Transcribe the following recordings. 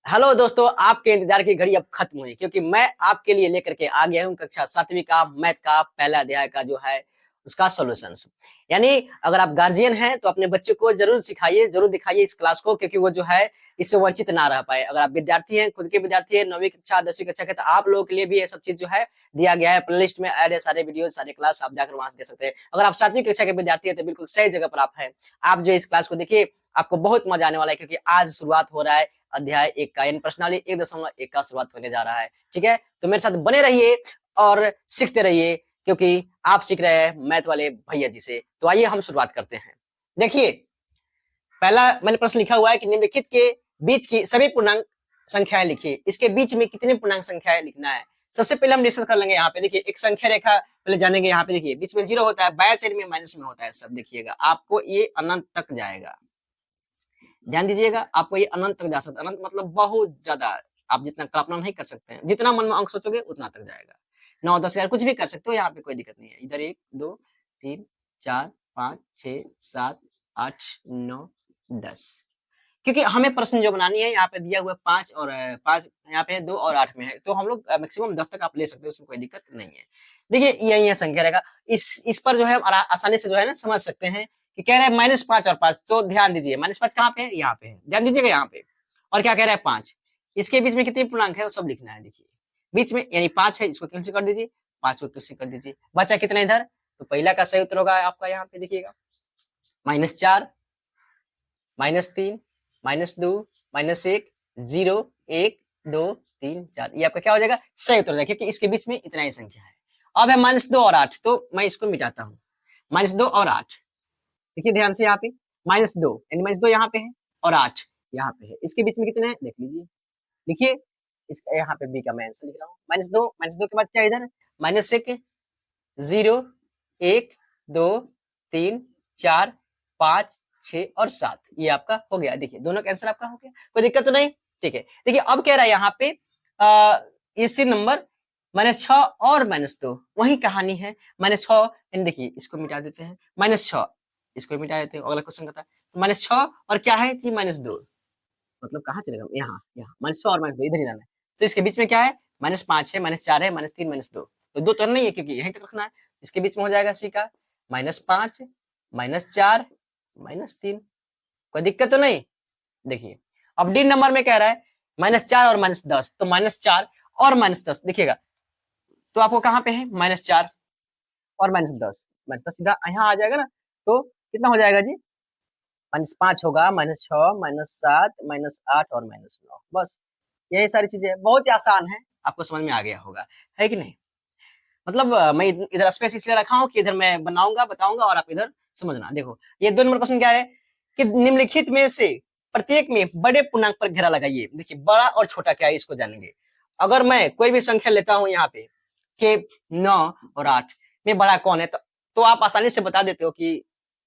Hello दोस्तों, आपके इंतजार की घड़ी अब खत्म हुई क्योंकि मैं आपके लिए लेकर के आ गया हूँ कक्षा 7वीं का मैथ का पहला अध्याय का जो है उसका सॉल्यूशंस। यानी अगर आप गार्जियन हैं तो अपने बच्चे को जरूर सिखाइए, जरूर दिखाइए इस क्लास को, क्योंकि वो जो है इससे वंचित ना रह पाए। अगर आप विद्यार्थी हैं, खुद के विद्यार्थी हैं, 9वीं कक्षा 10वीं कक्षा के, तो आप लोगों के लिए भी ये सब चीज जो है दिया गया है। प्लेलिस्ट में ऐड है, सारे वीडियो सारे क्लास आप जाकर वहां से देख सकते हैं। अगर आप 7वीं कक्षा के विद्यार्थी है तो बिल्कुल सही जगह पर आप हैं। आप जो इस क्लास को देखिए, आपको बहुत मजा आने वाला है क्योंकि आज शुरुआत हो रहा है अध्याय 1 का, यानी प्रश्नावली 1.1 का शुरुआत होने जा रहा है। ठीक है, तो मेरे साथ बने रहिए और सीखते रहिए क्योंकि आप सीख रहे हैं मैथ वाले भैया जी से। तो आइए हम शुरुआत करते हैं। देखिए, पहला मैंने प्रश्न लिखा हुआ है कि निम्नलिखित के बीच की सभी पूर्णांक संख्याएं लिखिए। इसके बीच में कितनी पूर्णांक संख्याएं लिखना है। सबसे पहले हम डिस्कस कर लेंगे। यहाँ पे देखिए एक संख्या रेखा पहले जानेंगे। यहाँ पे देखिए बीच में 0 होता है, बाया साइड में माइनस में होता है। सब देखिएगा, आपको ये अनंत तक जाएगा। ध्यान दीजिएगा, आपको ये अनंत तक जा सकता है। अनंत मतलब बहुत ज्यादा, आप जितना कल्पना नहीं कर सकते हैं। जितना मन में अंक सोचोगे उतना तक जाएगा। 9 10 कुछ भी कर सकते हो, यहाँ पे कोई दिक्कत नहीं है। इधर 1 2 3 4 5 6 7 8 9 10, क्योंकि हमें प्रश्न जो बनानी है यहाँ पे दिया हुआ है 5 और 5 यहाँ पे 2 और 8 में है, तो हम लोग मैक्सिमम 10 तक आप ले सकते हो, उसमें कोई दिक्कत नहीं है। देखिए यही संख्या रहेगा। इस पर जो है आसानी से जो है ना समझ सकते हैं कि कह रहा है -5 और 5, तो ध्यान दीजिए -5 कहाँ पे है, यहाँ पे है। ध्यान दीजिएगा यहाँ पे। और क्या कह रहा है 5, इसके बीच में कितनी पूर्णांक है वो सब लिखना है। देखिए बीच में यानी 5 है, इसको कैंसिल कर दीजिए, 5 को कैंसिल कर दीजिए, बचा कितना इधर। तो पहला का सही उत्तर होगा आपका यहाँ पे देखिएगा -4 -3 -2 -1 0 1 2 3 4, ये आपका क्या हो जाएगा सही उत्तर हो जाएगा, क्योंकि इसके बीच में इतना ही संख्या है। अब है -2 और 8, तो मैं इसको मिटाता हूँ। -2 और 8, देखिए ध्यान से यहाँ पे -2 यानी -2 यहाँ पे है और 8 यहाँ पे है। इसके बीच में कितने हैं देख लीजिए। देखिए इसका यहाँ पे बी का मैं आंसर लिख रहा हूँ। -2 के बाद क्या इधर -1 0 1 2 3 4 5 6 और 7, ये आपका हो गया। देखिए दोनों का आंसर आपका हो गया, कोई दिक्कत तो नहीं। ठीक है, देखिए अब कह रहा है यहाँ पे इसी नंबर -6 और -2 वही कहानी है। -6 देखिए इसको मिटा देते हैं, -6 इसको मिटा देते हैं। अगला क्वेश्चन कहता है -6 और क्या है जी -2, मतलब कहाँ चलेगा, यहाँ यहाँ -6 और -2 इधर ही रहना है। तो इसके बीच में क्या है -5 है, -4 है, -3 -2, तो 2 तो नहीं है क्योंकि यहीं तक रखना है। इसके बीच में हो जाएगा सी का -5 -4 -3, कोई दिक्कत तो नहीं। देखिए अब डी नंबर में कह रहा है -4 और -10, तो -4 और -10 देखिएगा, तो आपको कहाँ पे है -4 और -10, -10 सीधा यहाँ आ जाएगा ना, तो कितना हो जाएगा जी -5 होगा, -6 -7 -8 और -9, बस यही सारी चीजें हैं। बहुत ही आसान है, आपको समझ में आ गया होगा, है कि नहीं। मतलब मैं इधर स्पेस इसलिए रखा हूँ कि इधर मैं बनाऊंगा बताऊंगा और आप इधर समझना। देखो ये 2 नंबर प्रश्न क्या है कि निम्नलिखित में से प्रत्येक में बड़े पूर्णांक पर घेरा लगाइए। देखिए बड़ा और छोटा क्या है इसको जानेंगे। अगर मैं कोई भी संख्या लेता हूँ यहाँ पे कि 9 और 8 में बड़ा कौन है, तो आप आसानी से बता देते हो कि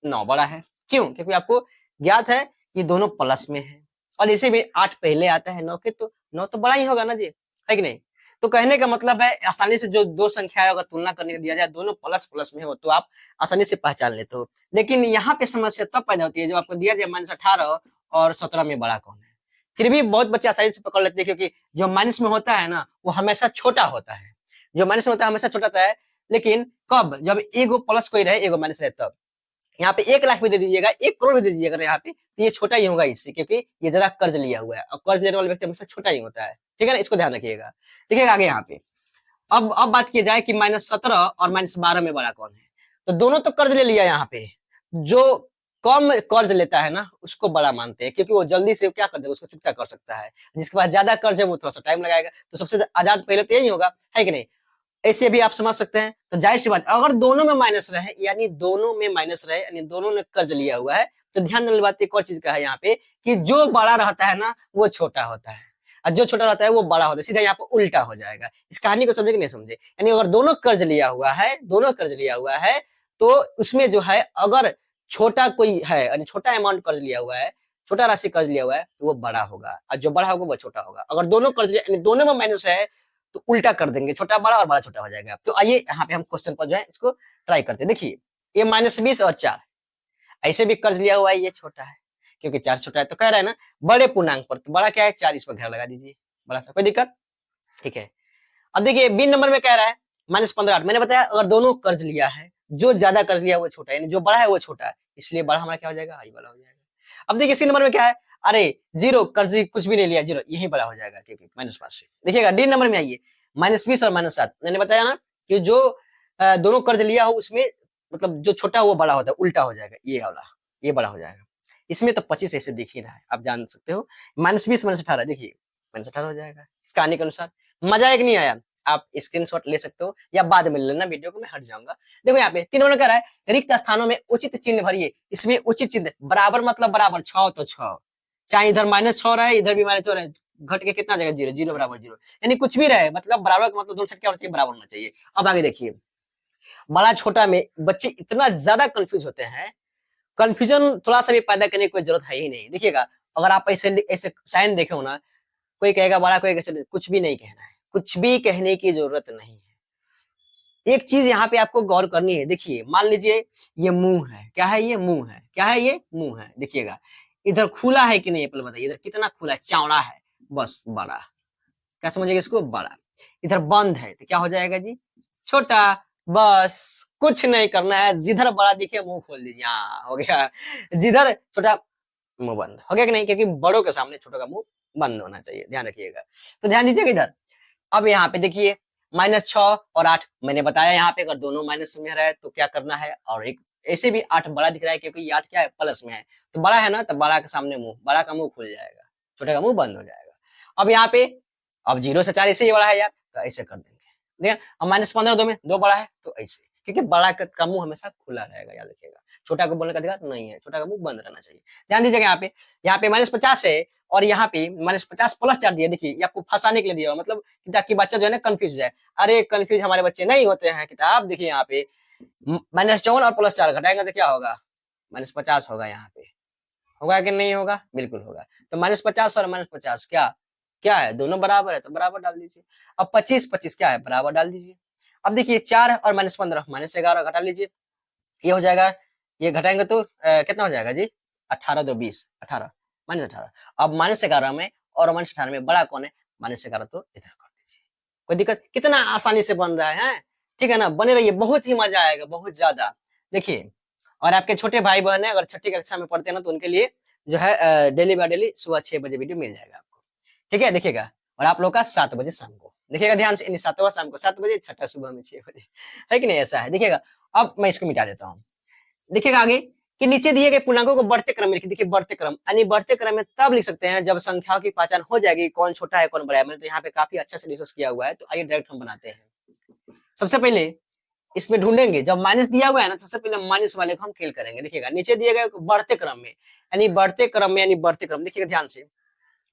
9 बड़ा है। क्यों? क्योंकि आपको ज्ञात है कि दोनों प्लस में है और इसे भी 8 पहले आता है 9 के, तो 9 तो बड़ा ही होगा ना जी, है कि नहीं। तो कहने का मतलब है आसानी से जो दो संख्या अगर तुलना करने को दिया जाए, दोनों प्लस प्लस में हो तो आप आसानी से पहचान लेते हो। लेकिन यहाँ पे समस्या तब पैदा होती है जब आपको दिया जाए -18 और 17 में बड़ा कौन है। फिर भी बहुत बच्चे आसानी से पकड़ लेते हैं, क्योंकि जो माइनस में होता है ना वो हमेशा छोटा होता है। जो माइनस में होता है हमेशा छोटा होता है, लेकिन कब, जब एगो प्लस कोई रहे एगो माइनस रहे तब। यहाँ पे 1 लाख भी दे दीजिएगा, 1 करोड़ भी दे दीजिएगा यहाँ पे, तो ये छोटा ही होगा इससे, क्योंकि ये जरा कर्ज लिया हुआ है और कर्ज लेने वाले व्यक्ति हमेशा छोटा ही होता है। ठीक है ना, इसको ध्यान रखिएगा। देखिएगा आगे यहाँ पे अब बात की जाए कि -17 और -12 में बड़ा कौन है, तो दोनों तो कर्ज ले लिया। यहाँ पे जो कम कर्ज लेता है ना उसको बड़ा मानते हैं, क्योंकि वो जल्दी से क्या कर देगा उसको चुकता कर सकता है। जिसके पास ज्यादा कर्ज है वो थोड़ा सा टाइम लगाएगा, तो सबसे आजाद पहले तो यही होगा, है कि नहीं। ऐसे भी आप समझ सकते हैं। तो जाहिर सी बात अगर दोनों में माइनस रहे, यानी दोनों में माइनस रहे यानी दोनों ने कर्ज लिया हुआ है, तो ध्यान देने वाली बात एक और चीज का है यहाँ पे कि जो बड़ा रहता है ना वो छोटा होता है और जो छोटा रहता है वो बड़ा होता है। सीधा यहाँ पे उल्टा हो जाएगा। इस कहानी को समझे कि नहीं समझे। यानी अगर दोनों कर्ज लिया हुआ है, दोनों कर्ज लिया हुआ है, तो उसमें जो है अगर छोटा कोई है यानी छोटा अमाउंट कर्ज लिया हुआ है, छोटा राशि कर्ज लिया हुआ है, तो वो बड़ा होगा और जो बड़ा होगा वो छोटा होगा। अगर दोनों कर्ज यानी दोनों में माइनस है तो उल्टा कर देंगे, छोटा बड़ा और बड़ा छोटा हो जाएगा। तो आइए यहाँ पे हम क्वेश्चन पर जो है इसको ट्राई करते हैं। देखिए ये -20 और 4 ऐसे भी कर्ज लिया हुआ है, ये छोटा है, क्योंकि 4 छोटा है, तो कह रहा है ना बड़े पूर्णांक पर, तो बड़ा क्या है 4, इस पर घर लगा दीजिए, बड़ा सा, कोई दिक्कत? ठीक है। अब देखिए बी नंबर में कह रहा है -15 8, मैंने बताया अगर दोनों कर्ज लिया है, जो ज्यादा कर्ज लिया है वो छोटा है, यानी जो बड़ा है वो छोटा है, इसलिए बड़ा हमारा क्या हो जाएगा, आई वाला हो जाएगा। अब देखिए सी नंबर में क्या है, अरे जीरो, कर्ज कुछ भी नहीं लिया, जीरो, यही बड़ा हो जाएगा क्योंकि -5 से। देखिएगा डी नंबर में आइए, -20 और -7, मैंने बताया ना कि जो दोनों कर्ज लिया हो उसमें मतलब जो छोटा वो बड़ा होता है, उल्टा हो जाएगा, ये वाला, ये बड़ा हो जाएगा। इसमें तो 25 ऐसे दिख ही रहा है, आप जान सकते हो, -20 -18, देखिए -18 हो जाएगा इस कहानी के अनुसार। मजा एक नहीं आया, आप स्क्रीनशॉट ले सकते हो या बाद में ले लेना, वीडियो को मैं हट जाऊंगा। देखो यहाँ पे 3 नंबर कह रहा है रिक्त स्थानों में उचित चिन्ह भरिए, इसमें उचित चिन्ह बराबर मतलब बराबर, 6 तो 6, चाहे इधर -6 रहे इधर भी -6 रहे, घट के कितना जाएगा, 0, 0 बराबर 0, यानी कुछ भी रहे मतलब बराबर का मतलब दोनों साइड क्या होना चाहिए, बराबर होना चाहिए। अब आगे देखिए बड़ा छोटा में बच्चे इतना ज्यादा कंफ्यूज होते हैं, कंफ्यूजन थोड़ा सा भी पैदा करने की कोई जरूरत है ही नहीं। देखिएगा अगर आप ऐसे ऐसे साइन देखे हो ना, कोई कहेगा बड़ा, कोई कहेगा, कुछ भी नहीं कहना है, कुछ भी कहने की जरूरत नहीं है। एक चीज यहाँ पे आपको गौर करनी है, देखिए मान लीजिए ये मुंह है, क्या है ये, मुंह है, क्या है ये, मुंह है। देखिएगा इधर खुला है कि नहीं, पहले बताइए, इधर कितना खुला है, चौड़ा है, बस बड़ा, क्या समझिएगा इसको, बड़ा। इधर बंद है तो क्या हो जाएगा जी, छोटा, बस कुछ नहीं करना है, जिधर बड़ा दिखे मुंह खोल दीजिए, हाँ हो गया, जिधर छोटा मुंह बंद हो गया कि नहीं, क्योंकि बड़ों के सामने छोटों का मुंह बंद होना चाहिए, ध्यान रखिएगा। तो ध्यान दीजिएगा इधर। अब यहाँ पे देखिए -6 और 8, मैंने बताया यहाँ पे अगर दोनों माइनस में रहे तो क्या करना है, और एक ऐसे भी 8 बड़ा दिख रहा है क्योंकि ये 8 क्या है, प्लस में है, तो बड़ा है ना, तो बड़ा के सामने मुंह, बड़ा का मुंह खुल जाएगा, छोटे का मुंह बंद हो जाएगा। अब यहाँ पे अब 0 से 4 ऐसे ही बड़ा है यार, तो ऐसे कर देंगे, ठीक है। अब -15 दो में, दो बड़ा है तो ऐसे, क्योंकि बड़ा का मुंह हमेशा खुला रहेगा, याद रखिएगा, छोटा को बोलने का अधिकार नहीं है, छोटा का मुंह बंद रहना चाहिए। ध्यान दीजिएगा यहाँ पे -50 है और यहाँ पे -50 प्लस 4 दिया, देखिए ये आपको फंसाने के लिए दिया हुआ, मतलब ताकि बच्चा जो है ना कंफ्यूज जाए। अरे कंफ्यूज हमारे बच्चे नहीं होते हैं, किताब देखिए यहाँ पे -54 और +4 घटाएंगे तो क्या होगा, -50 होगा, यहाँ पे होगा कि नहीं होगा, बिल्कुल होगा। तो -50 और -50 क्या क्या है, दोनों बराबर है तो बराबर डाल दीजिए। अब 25 25 क्या है, बराबर डाल दीजिए। अब देखिए 4 और -15 -11 घटा लीजिए, ये हो जाएगा, ये घटाएंगे तो कितना हो जाएगा जी, 18 2 20, 18 -18। अब -11 में और -18 में बड़ा कौन है, -11 तो इधर कर दीजिए, कोई दिक्कत, कितना आसानी से बन रहा है, ठीक है ना, बने रहिए, बहुत ही मजा आएगा, बहुत ज्यादा। देखिए और आपके छोटे भाई बहन है अगर छठी कक्षा में पढ़ते हैं ना, तो उनके लिए जो है डेली बाय डेली सुबह 6 बजे वीडियो मिल जाएगा आपको, ठीक है, देखिएगा। और आप लोग का 7 बजे शाम को, देखिएगा ध्यान से, 7वां शाम को 7 बजे, छठा सुबह में 6 बजे, है कि नहीं, ऐसा है, देखिएगा। अब मैं इसको मिटा देता हूँ, देखिएगा आगे कि नीचे दिए गए पूर्णांकों को बढ़ते क्रम में लिखिए। देखिए बढ़ते क्रम यानी बढ़ते क्रम में तब लिख सकते हैं जब संख्याओं की पहचान हो जाएगी, कौन छोटा है कौन बड़ा है। मैंने तो यहाँ पे काफी अच्छा से डिस्कस किया हुआ है, तो आइए डायरेक्ट हम बनाते हैं। सबसे पहले इसमें ढूंढेंगे, जब माइनस दिया हुआ है ना, सबसे पहले माइनस वाले को हम खेल करेंगे। देखिएगा नीचे दिए गए बढ़ते क्रम में, यानी बढ़ते क्रम में, यानी बढ़ते क्रम, देखिएगा ध्यान से,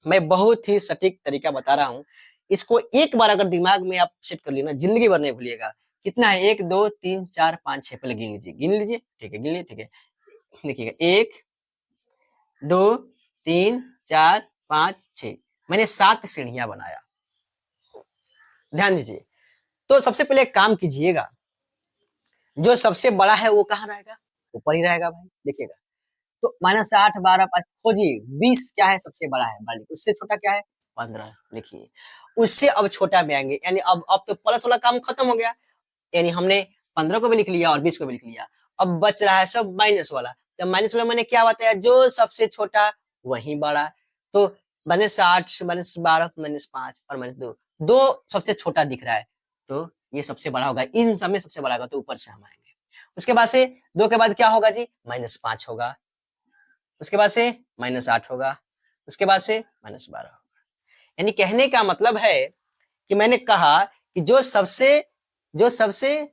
मैं बहुत ही सटीक तरीका बता रहा हूँ। इसको एक बार अगर दिमाग में आप सेट कर लेना, जिंदगी भर नहीं भूलिएगा। कितना है, 1 2 3 4 5 6, पहले गिन लीजिए, गिन लीजिए, ठीक है, गिन लीजिए, ठीक है। देखिएगा 1 2 3 4 5 6, मैंने 7 सीढ़ियां बनाया, ध्यान दीजिए। तो सबसे पहले एक काम कीजिएगा, जो सबसे बड़ा है वो कहाँ रहेगा, ऊपर ही रहेगा भाई, देखिएगा। तो -8 12 5 खोजिए, 20 क्या है, सबसे बड़ा है, बड़ी, उससे छोटा क्या है, 15, लिखिए। उससे अब छोटा में आएंगे, यानी अब तो प्लस वाला काम खत्म हो गया, यानी हमने 15 को भी लिख लिया और 20 को भी लिख लिया। अब बच रहा है सब माइनस वाला, तो माइनस वाला मैंने क्या बताया, जो सबसे छोटा वही बड़ा। तो -8 -12 -5 और -2, दो सबसे छोटा दिख रहा है, तो ये सबसे बड़ा होगा, इन सब में सबसे बड़ा होगा, तो ऊपर से हम आएंगे। उसके बाद से 2 के बाद क्या होगा जी, -5 होगा, उसके बाद से -8 होगा, उसके बाद से -12 होगा। यानी कहने का मतलब है कि मैंने कहा कि जो सबसे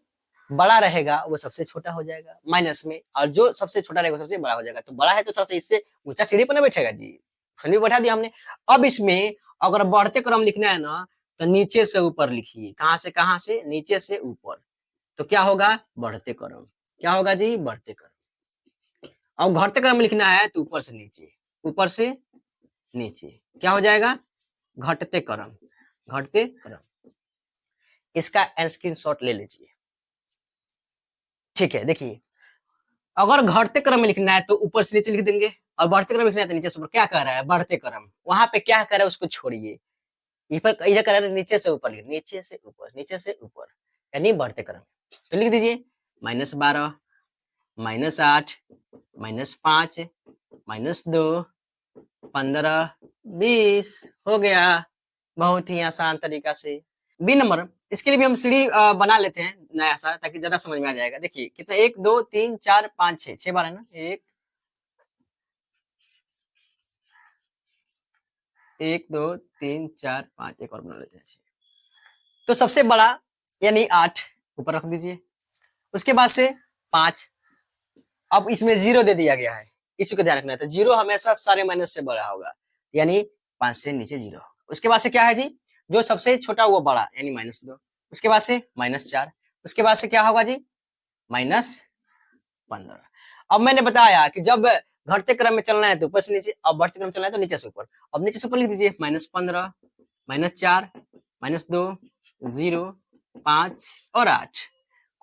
बड़ा रहेगा वो सबसे छोटा हो जाएगा माइनस में, और जो सबसे छोटा रहेगा सबसे बड़ा हो जाएगा। तो बड़ा है तो थोड़ा सा इससे ऊंचा सीढ़ी पर ना बैठेगा जी, सीढ़ी बैठा दिया हमने। अब इसमें अगर बढ़ते क्रम लिखना है ना, तो नीचे से ऊपर लिखिए, कहां से, नीचे से ऊपर। तो क्या होगा, बढ़ते क्रम, क्या होगा जी, बढ़ते क्रम। अब घटते क्रम लिखना है तो ऊपर से नीचे, ऊपर से नीचे, क्या हो जाएगा, घटते क्रम, घटते क्रम। इसका स्क्रीनशॉट ले लीजिए, ठीक है। देखिए अगर घटते क्रम में लिखना है तो ऊपर से नीचे लिख देंगे, और बढ़ते क्रम लिखना है तो नीचे से ऊपर। क्या कह रहा है? बढ़ते क्रम। वहां पे क्या कह रहा है उसको छोड़िए, इधर कह रहा है नीचे से ऊपर लिख, नीचे से ऊपर, नीचे से ऊपर, यानी बढ़ते क्रम। तो लिख दीजिए -12, -8, -5, -2, 15, 20 हो गया, बहुत ही आसान तरीका से। बी नंबर, इसके लिए भी हम सीढ़ी बना लेते हैं नया सा, ताकि ज्यादा समझ में आ जाएगा। देखिए कितना, 1 2 3 4 5 6, 6 बार है ना, 1 2 3 4 5, एक और बना लेते हैं। तो सबसे बड़ा यानी 8 ऊपर रख दीजिए, उसके बाद से 5, अब इसमें 0 दे दिया गया है, इसी को ध्यान रखना है। तो 0 हमेशा सारे माइनस से बड़ा होगा, यानी 5 से नीचे 0 होगा। उसके बाद से क्या है जी, जो सबसे छोटा वो बड़ा, यानी -2, उसके बाद से -4, उसके बाद से क्या होगा जी, -15। अब मैंने बताया कि जब घटते क्रम में चलना है तो ऊपर से नीचे, अब बढ़ते क्रम में चलना है तो नीचे से ऊपर। अब नीचे से ऊपर लिख दीजिए -15, -4, -2, 0, 5 और 8।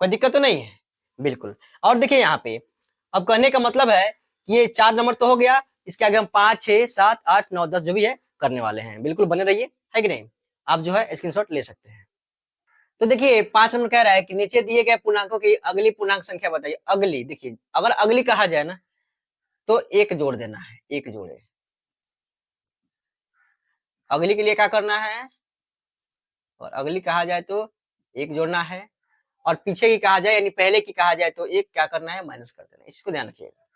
कोई दिक्कत तो नहीं है? बिल्कुल। और देखिए यहाँ पे, अब कहने का मतलब है कि ये 4 नंबर तो हो गया, इसके आगे हम 5 6 7 8 9 10 जो भी है करने वाले हैं। बिल्कुल बने रहिए, है कि नहीं? आप जो है स्क्रीनशॉट ले सकते हैं। तो देखिए 5 नंबर कह रहा है कि नीचे दिए गए पूर्णांकों की अगली पूर्णांक संख्या बताइए। अगली, देखिए अगर अगली कहा जाए ना तो 1 जोड़ देना है, 1 जोड़े। अगली के लिए क्या करना है? और अगली कहा जाए तो 1 जोड़ना है, और पीछे की कहा जाए यानी पहले की कहा जाए तो 1 क्या करना है? माइनस कर देना है। इसको ध्यान रखिएगा।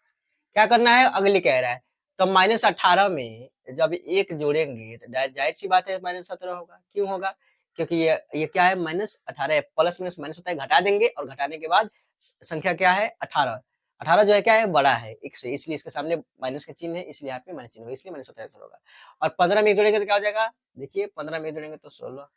क्या करना है? अगली कह रहा है। तो -18 में जब 1 जोड़ेंगे तो जाहिर सी बात है -17 होगा। क्यों होगा? क्योंकि ये क्या है? -18 है, प्लस माइनस माइनस होता है, घटा देंगे और घटाने के बाद संख्या क्या है? 18। 18 जो है क्या है? बड़ा है 1 से, इसलिए इसके सामने माइनस का चिन्ह है, इसलिए यहाँ पे माइनस चिन्ह होगा, इसलिए -17 आंसर होगा। और 15 में 1 जोड़ेंगे तो क्या हो जाएगा? देखिए 15 में 1 जोड़ेंगे तो 16,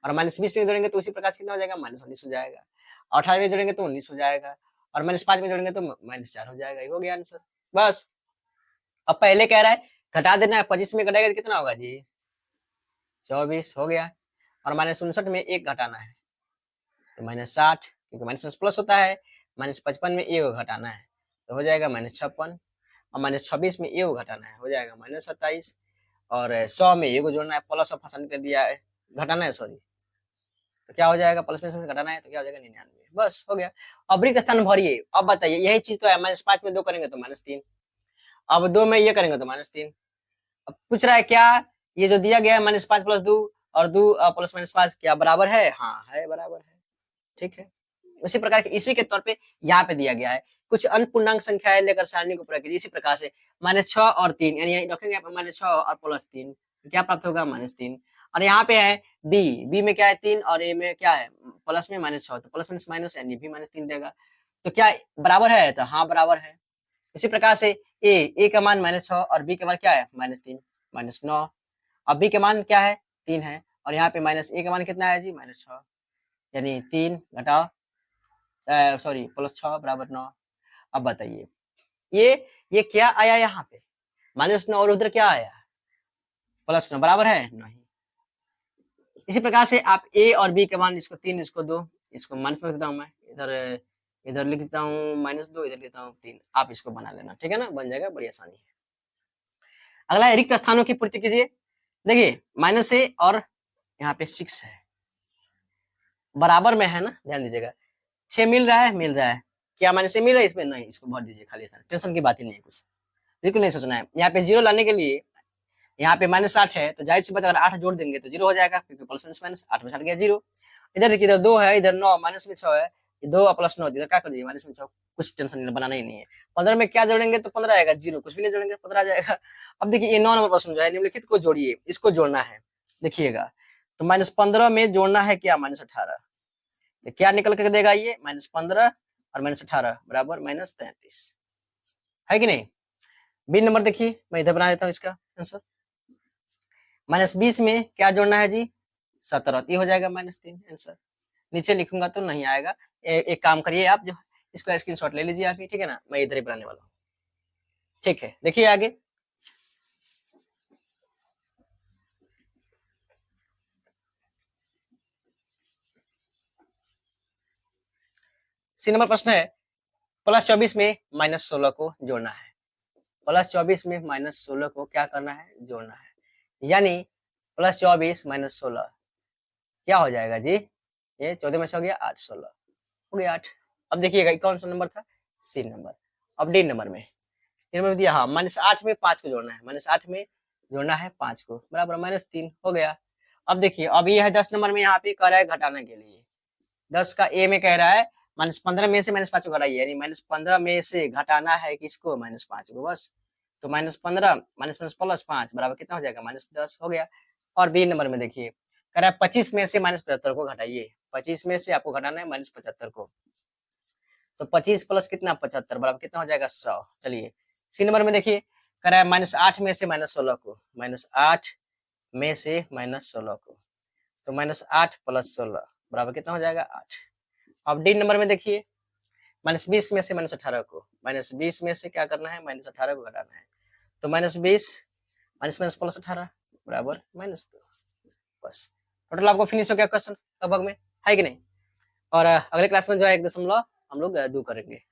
और -20 में जोड़ेंगे तो उसी प्रकार से कितना हो जाएगा? -19 हो जाएगा। 18 में जोड़ेंगे तो 19 हो जाएगा, और -5 में जोड़ेंगे तो -4 हो जाएगा। ये हो गया आंसर, बस। अब पहले कह रहा है घटा देना है, 25 में घटाएगा तो कितना होगा जी? 24 हो गया, और -59 में 1 घटाना है तो -60, क्योंकि माइनस में प्लस होता है। -55 में 1 घटाना है तो हो जाएगा -56, और -26 में 1 घटाना है, हो जाएगा -27, और 100 में 1 जोड़ना है, प्लस और फंसान कर दिया है, घटाना है सॉरी, तो क्या हो जाएगा? प्लस में घटाना है तो क्या हो जाएगा? 99, बस हो गया। अब रिक्त स्थान भरिए। अब बताइए, यही चीज तो है, -5 में 2 करेंगे तो -3, अब 2 में ये करेंगे तो -3। अब पूछ रहा है क्या, ये जो दिया गया है -5 + 2 और 2 + -5 क्या बराबर है? हाँ है, बराबर है, ठीक है। उसी प्रकार के इसी के तौर पे यहाँ पे दिया गया है, कुछ अन्य पूर्णांक संख्याएं लेकर सारणी को पूरा कीजिए। इसी प्रकार से -6 और 3, यानी रखेंगे -6 और +3, तो क्या प्राप्त होगा? -3। और यहाँ पे है बी में क्या है? 3, और ए में क्या है? प्लस में -6, तो प्लस माइनस माइनस यानी भी -3 देगा। तो क्या बराबर है? तो हाँ बराबर है। इसी प्रकार से ए का मान -6 और बी का मान क्या है? -3, -9। अब बी का मान क्या है? 3 है, और यहाँ पे -a का मान कितना है जी? -6, यानी 3 घटाओ सॉरी +6 = 9। अब बताइए, ये क्या आया यहाँ पे? -9, और उधर क्या आया? +9, बराबर है? नहीं। इसी प्रकार से आप ए और बी के मान, इसको 3, इसको 2, इसको माइनस में रख देता हूँ मैं, इधर इधर लिख देता हूँ -2, इधर लिखता हूँ 3। आप इसको बना लेना, ठीक है ना? बन जाएगा, बड़ी आसानी है। अगला है रिक्त स्थानों की पूर्ति कीजिए। देखिए -a और यहाँ पे 6 है, बराबर में है ना, ध्यान दीजिएगा। 6 मिल रहा है, मिल रहा है। क्या -a मिल रहा है इसमें? नहीं, इसको भर दीजिए खाली, टेंशन की बात ही नहीं है, कुछ बिल्कुल नहीं सोचना है। यहाँ पे 0 लाने के लिए यहाँ पे -8 है, तो जाहिर सी बात, अगर 8 जोड़ देंगे तो 0 हो जाएगा, क्योंकि प्लस माइनस माइनस 8 में से हट गया 0। इधर देखिए, इधर 2 है, इधर 9, माइनस में 6 है, 2 प्लस 9, इधर क्या कर दीजिए? माइनस में 6, कुछ टेंशन नहीं, बनाना ही नहीं है। 15 में क्या जोड़ेंगे तो 15 आएगा, 0 कुछ भी नहीं जोड़ेंगे, 15 आ जाएगा। अब देखिए ये 9 नंबर प्रश्न जो है, निम्नलिखित को जोड़िए, इसको जोड़ना है, देखिएगा। तो -15 में जोड़ना है क्या? -18, तो क्या निकल के देगा ये? -15 और -18 बराबर -33, है कि नहीं? बी नंबर देखिए, मैं इधर बना देता हूँ इसका आंसर। -20 में क्या जोड़ना है जी? 17, ये हो जाएगा -3 आंसर। नीचे लिखूंगा तो नहीं आएगा। एक काम करिए, आप जो इसको स्क्रीनशॉट ले लीजिए आप ही, ठीक है ना? मैं इधर ही बनाने वाला हूँ, ठीक है। देखिए आगे, सी नंबर प्रश्न है, +24 में -16 को जोड़ना है। प्लस 24 में माइनस 16 को क्या करना है, जोड़ना है। यानी प्लस 24 माइनस 16 क्या हो जाएगा जी, ये 14 में से हो गया 8, 16 हो गया 8। अब देखिएगा कौन सा नंबर था, सी नंबर। अब डी नंबर में, डी नंबर में दिया हाँ -8 में 5 को जोड़ना है, -8 में जोड़ना है 5 को, बराबर -3 हो गया। अब देखिए अब ये है 10 नंबर में, यहाँ पे कह रहा है घटाने के लिए, 10 का ए में कह रहा है -15 में से -5 को घटाइए, यानी -15 में से घटाना है किसको, -5 को, बस। तो -15 -+5 बराबर कितना हो जाएगा, -10 हो गया। और बी नंबर में देखिए कह रहा है 25 में से -75 को घटाइए, 25 में से आपको घटाना है -75 को, तो 25 प्लस कितना 75 बराबर कितना हो जाएगा 100। चलिए सी नंबर में देखिए कह रहा है -8 में से -16 को, -8 में से -16 को, तो -8 प्लस 16 बराबर कितना हो जाएगा 8। अब डी नंबर में देखिए -20 में से -18 को, -20 में से क्या करना है, -18 को घटाना है, तो -20 माइनस प्लस 18 बराबर -2। बस टोटल आपको फिनिश हो गया क्वेश्चन लगभग में, है कि नहीं। और अगले क्लास में जो है 1 दशमलव हम लोग 2 करेंगे।